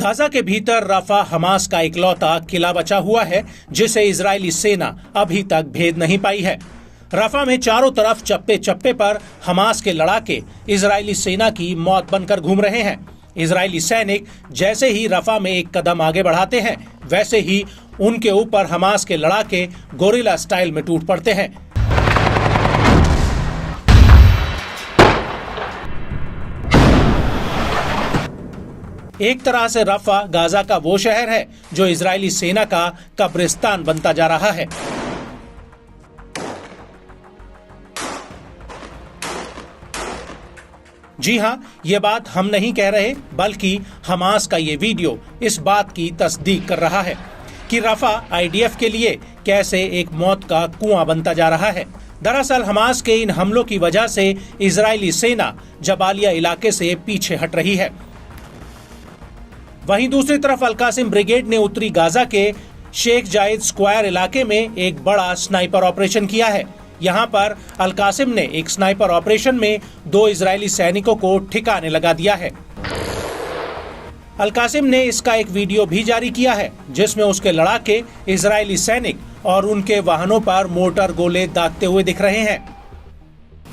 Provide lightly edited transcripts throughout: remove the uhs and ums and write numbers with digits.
Gaza के भीतर रफा Hamas का इकलौता किला बचा हुआ है जिसे इजरायली सेना अभी तक भेद नहीं पाई है। रफा में चारों तरफ चप्पे चप्पे पर हमास के लड़ाके इजरायली सेना की मौत बनकर घूम रहे हैं। इजरायली सैनिक जैसे ही रफा में एक कदम आगे बढ़ाते हैं वैसे ही उनके ऊपर हमास के लड़ाके गोरिल्ला स्टाइल में टूट पड़ते हैं। एक तरह से रफा गाजा का वो शहर है जो इजरायली सेना का कब्रिस्तान बनता जा रहा है। जी हां, ये बात हम नहीं कह रहे बल्कि हमास का ये वीडियो इस बात की तस्दीक कर रहा है कि रफा आईडीएफ के लिए कैसे एक मौत का कुआं बनता जा रहा है। दरअसल हमास के इन हमलों की वजह से इजरायली सेना जबालिया इलाके से पीछे हट रही है। वहीं दूसरी तरफ अल-कासिम ब्रिगेड ने उत्तरी गाजा के शेख जायद स्क्वायर इलाके में एक बड़ा स्नाइपर ऑपरेशन किया है। यहां पर अल-कासिम ने एक स्नाइपर ऑपरेशन में 2 इजरायली सैनिकों को ठिकाने लगा दिया है। अल-कासिम ने इसका एक वीडियो भी जारी किया है जिसमें उसके लड़ाके इजरायली सैनिक और उनके वाहनों पर मोर्टार गोले दागते हुए दिख रहे हैं।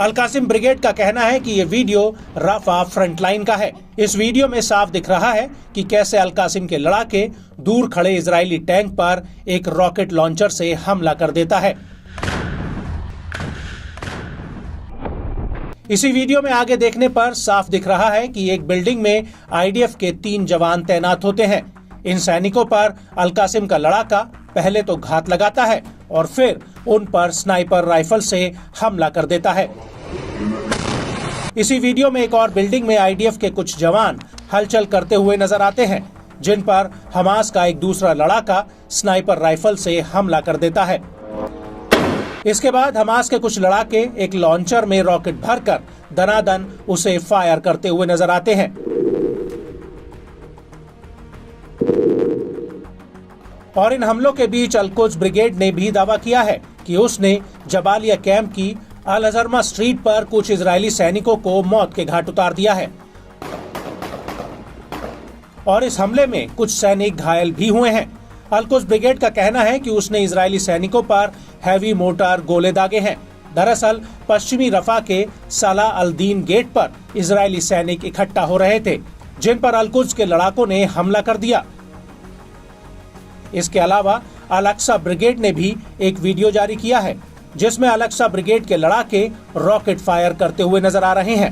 अल-कासिम ब्रिगेड का कहना है कि ये वीडियो रफा फ्रंटलाइन का है। इस वीडियो में साफ दिख रहा है कि कैसे अल-कासिम के लड़ाके दूर खड़े इजरायली टैंक पर एक रॉकेट लॉन्चर से हमला कर देता है। इसी वीडियो में आगे देखने पर साफ दिख रहा है कि एक बिल्डिंग में आईडीएफ के 3 जवान तैनात होते हैं। इन सैनिकों पर अल-कासिम का लड़ाका पहले तो घात लगाता है और फिर उन पर स्नाइपर राइफल से हमला कर देता है। इसी वीडियो में एक और बिल्डिंग में आईडीएफ के कुछ जवान हलचल करते हुए नजर आते हैं जिन पर हमास का एक दूसरा लड़ाका स्नाइपर राइफल से हमला कर देता है। इसके बाद हमास के कुछ लड़ाके एक लॉन्चर में रॉकेट भरकर दनादन उसे फायर करते हुए नजर आते हैं। और इन हमलों के बीच अल-कुद्स ब्रिगेड ने भी दावा किया है कि उसने जबालिया कैंप की अल-अजरमा स्ट्रीट पर कुछ इजरायली सैनिकों को मौत के घाट उतार दिया है और इस हमले में कुछ सैनिक घायल भी हुए हैं। अल-कुद्स ब्रिगेड का कहना है कि उसने इजरायली सैनिकों पर हैवी मोर्टार गोले दागे हैं। दरअसल पश्चिमी रफा के साला अल-दीन गेट पर इजरायली सैनिक इकट्ठा हो रहे थे जिन पर अल-कुद्स के लड़ाकों ने हमला कर दिया। इसके अलावा अल-अक्सा ब्रिगेड ने भी एक वीडियो जारी किया है जिसमें अल-अक्सा ब्रिगेड के लड़ाके रॉकेट फायर करते हुए नजर आ रहे हैं।